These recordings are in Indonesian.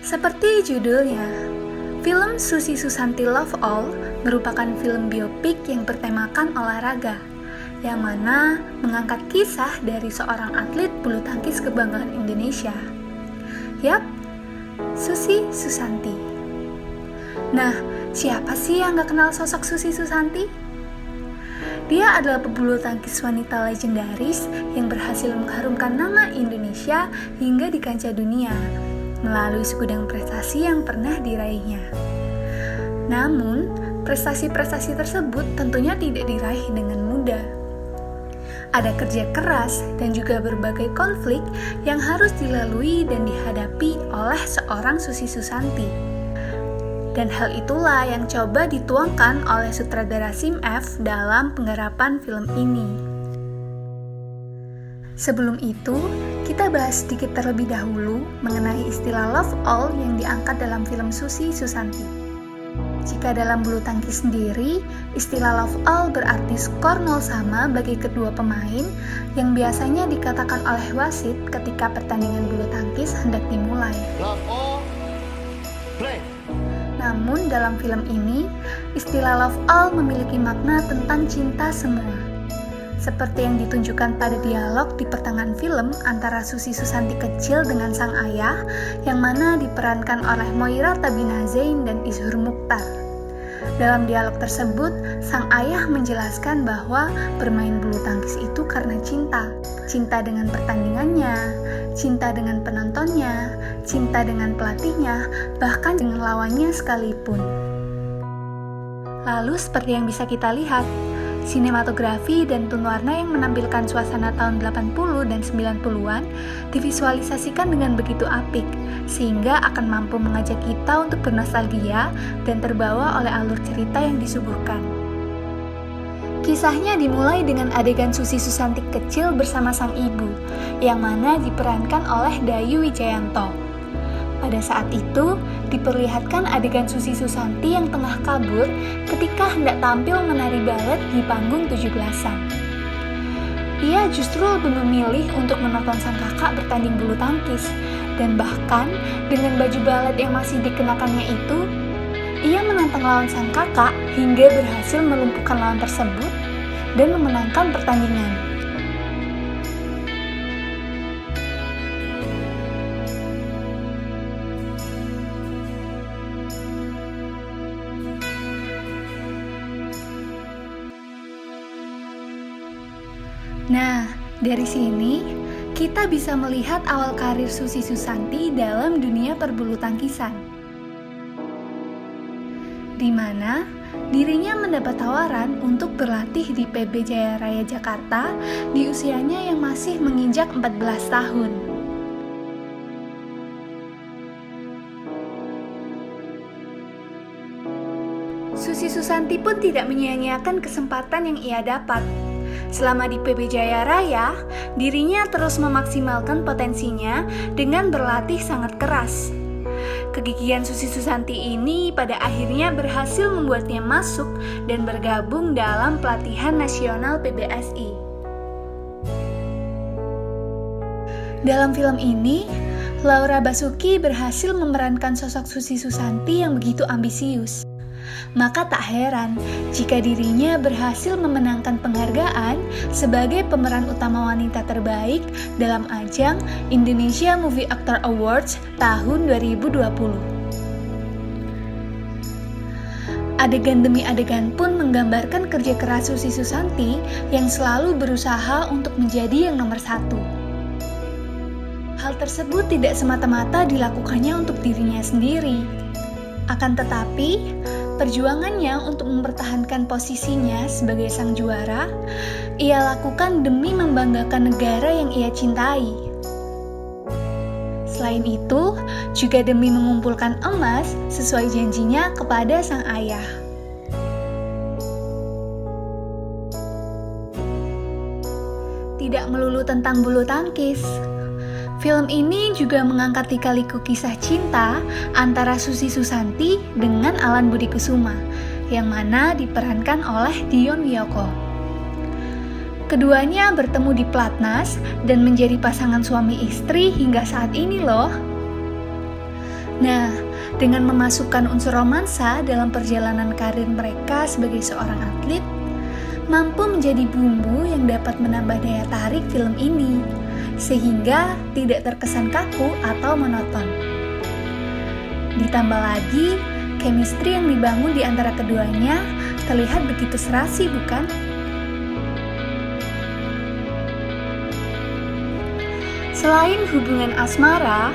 Seperti judulnya, film Susi Susanti Love All merupakan film biopik yang bertemakan olahraga, yang mana mengangkat kisah dari seorang atlet bulu tangkis kebanggaan Indonesia. Yap, Susi Susanti. Nah, siapa sih yang gak kenal sosok Susi Susanti? Dia adalah pebulu tangkis wanita legendaris yang berhasil mengharumkan nama Indonesia hingga di kancah dunia melalui segudang prestasi yang pernah diraihnya. Namun, prestasi-prestasi tersebut tentunya tidak diraih dengan mudah. Ada kerja keras dan juga berbagai konflik yang harus dilalui dan dihadapi oleh seorang Susi Susanti. Dan hal itulah yang coba dituangkan oleh sutradara Sim F dalam penggarapan film ini. Sebelum itu, kita bahas sedikit terlebih dahulu mengenai istilah love all yang diangkat dalam film Susi Susanti. Jika dalam bulu tangkis sendiri, istilah love all berarti skor 0 sama bagi kedua pemain yang biasanya dikatakan oleh wasit ketika pertandingan bulu tangkis hendak dimulai. Love all, play. Namun dalam film ini, istilah love all memiliki makna tentang cinta semua. Seperti yang ditunjukkan pada dialog di pertengahan film antara Susi Susanti kecil dengan sang ayah, yang mana diperankan oleh Moira Tabina Zain dan Izhur Mukhtar. Dalam dialog tersebut, sang ayah menjelaskan bahwa bermain bulu tangkis itu karena cinta. Cinta dengan pertandingannya, cinta dengan penontonnya, cinta dengan pelatihnya, bahkan dengan lawannya sekalipun. Lalu seperti yang bisa kita lihat, sinematografi dan tone warna yang menampilkan suasana tahun 80 dan 90-an divisualisasikan dengan begitu apik, sehingga akan mampu mengajak kita untuk bernostalgia dan terbawa oleh alur cerita yang disuguhkan. Kisahnya dimulai dengan adegan Susi Susanti kecil bersama sang ibu, yang mana diperankan oleh Dayu Wijayanto. Pada saat itu, diperlihatkan adegan Susi Susanti yang tengah kabur ketika hendak tampil menari balet di panggung 17-an. Ia justru lebih memilih untuk menonton sang kakak bertanding bulu tangkis, dan bahkan dengan baju balet yang masih dikenakannya itu, ia menantang lawan sang kakak hingga berhasil melumpuhkan lawan tersebut dan memenangkan pertandingan. Nah, dari sini kita bisa melihat awal karir Susi Susanti dalam dunia perbulu tangkisan, di mana dirinya mendapat tawaran untuk berlatih di PB Jaya Raya Jakarta di usianya yang masih menginjak 14 tahun. Susi Susanti pun tidak menyia-nyiakan kesempatan yang ia dapat. Selama di PB Jaya Raya, dirinya terus memaksimalkan potensinya dengan berlatih sangat keras. Kegigihan Susi Susanti ini pada akhirnya berhasil membuatnya masuk dan bergabung dalam pelatihan nasional PBSI. Dalam film ini, Laura Basuki berhasil memerankan sosok Susi Susanti yang begitu ambisius. Maka tak heran jika dirinya berhasil memenangkan penghargaan sebagai pemeran utama wanita terbaik dalam ajang Indonesia Movie Actor Awards tahun 2020. Adegan demi adegan pun menggambarkan kerja keras Susi Susanti yang selalu berusaha untuk menjadi yang nomor satu. Hal tersebut tidak semata-mata dilakukannya untuk dirinya sendiri. Akan tetapi, perjuangannya untuk mempertahankan posisinya sebagai sang juara, ia lakukan demi membanggakan negara yang ia cintai. Selain itu, juga demi mengumpulkan emas sesuai janjinya kepada sang ayah. Tidak melulu tentang bulu tangkis. Film ini juga mengangkat lika-liku kisah cinta antara Susi Susanti dengan Alan Budi Kusuma, yang mana diperankan oleh Dion Wiyoko. Keduanya bertemu di Platnas dan menjadi pasangan suami istri hingga saat ini loh. Nah, dengan memasukkan unsur romansa dalam perjalanan karir mereka sebagai seorang atlet, mampu menjadi bumbu yang dapat menambah daya tarik film ini, sehingga tidak terkesan kaku atau monoton. Ditambah lagi, chemistry yang dibangun di antara keduanya terlihat begitu serasi, bukan? Selain hubungan asmara,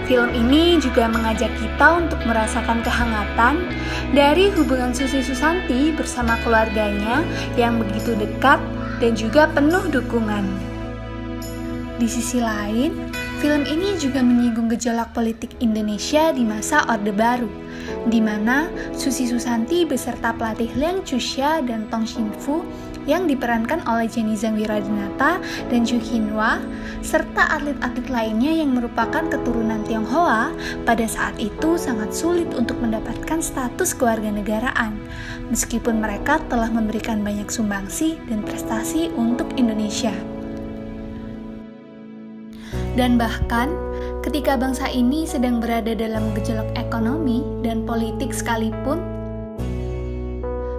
film ini juga mengajak kita untuk merasakan kehangatan dari hubungan Susi Susanti bersama keluarganya yang begitu dekat dan juga penuh dukungan. Di sisi lain, film ini juga menyinggung gejolak politik Indonesia di masa Orde Baru, di mana Susi Susanti beserta pelatih Liang Chusha dan Tong Shin-fu yang diperankan oleh Jenny Zhang Wiradinata dan Ju Hin-hwa, serta atlet-atlet lainnya yang merupakan keturunan Tionghoa, pada saat itu sangat sulit untuk mendapatkan status kewarganegaraan, meskipun mereka telah memberikan banyak sumbangsi dan prestasi untuk Indonesia. Dan bahkan, ketika bangsa ini sedang berada dalam gejolak ekonomi dan politik sekalipun,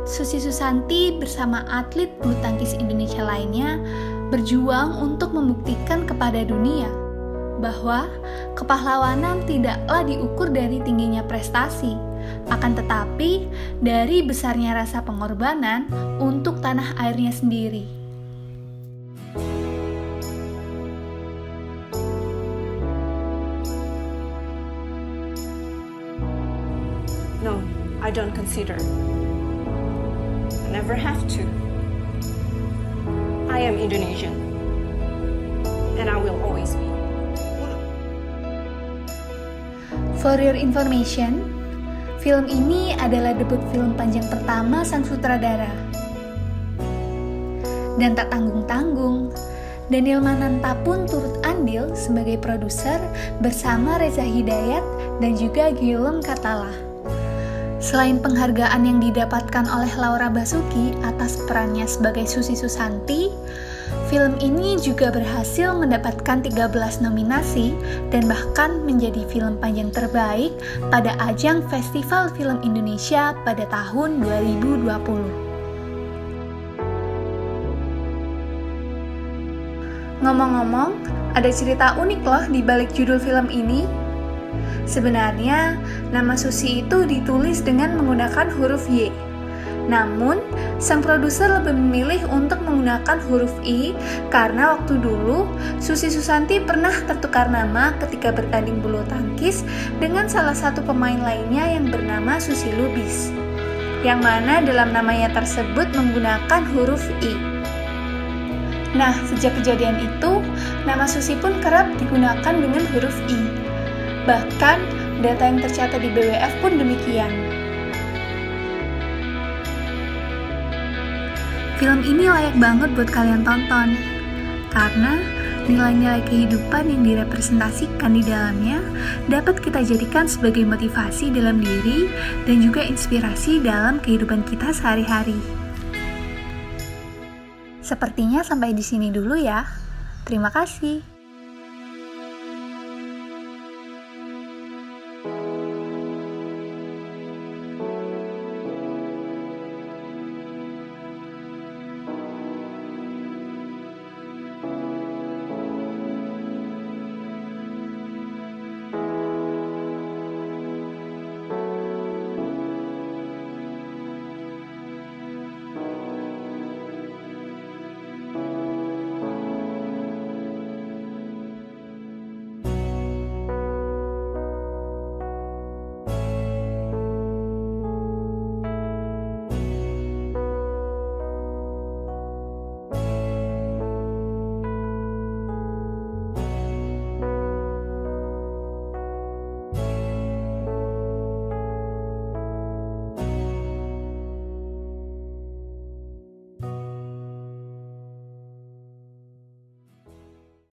Susi Susanti bersama atlet bulu tangkis Indonesia lainnya berjuang untuk membuktikan kepada dunia bahwa kepahlawanan tidaklah diukur dari tingginya prestasi, akan tetapi dari besarnya rasa pengorbanan untuk tanah airnya sendiri. No, I don't consider. I never have to. I am Indonesian, and I will always be. For your information, film ini adalah debut film panjang pertama sang sutradara. Dan tak tanggung-tanggung, Daniel Mananta pun turut andil sebagai produser bersama Reza Hidayat dan juga Guillaume Catala. Selain penghargaan yang didapatkan oleh Laura Basuki atas perannya sebagai Susi Susanti, film ini juga berhasil mendapatkan 13 nominasi dan bahkan menjadi film panjang terbaik pada ajang Festival Film Indonesia pada tahun 2020. Ngomong-ngomong, ada cerita unik loh di balik judul film ini. Sebenarnya, nama Susi itu ditulis dengan menggunakan huruf Y. Namun, sang produser lebih memilih untuk menggunakan huruf I karena waktu dulu Susi Susanti pernah tertukar nama ketika bertanding bulu tangkis dengan salah satu pemain lainnya yang bernama Susi Lubis, yang mana dalam namanya tersebut menggunakan huruf I. Nah, sejak kejadian itu, nama Susi pun kerap digunakan dengan huruf I. Bahkan, data yang tercatat di BWF pun demikian. Film ini layak banget buat kalian tonton, karena nilai-nilai kehidupan yang direpresentasikan di dalamnya dapat kita jadikan sebagai motivasi dalam diri dan juga inspirasi dalam kehidupan kita sehari-hari. Sepertinya sampai di sini dulu ya. Terima kasih.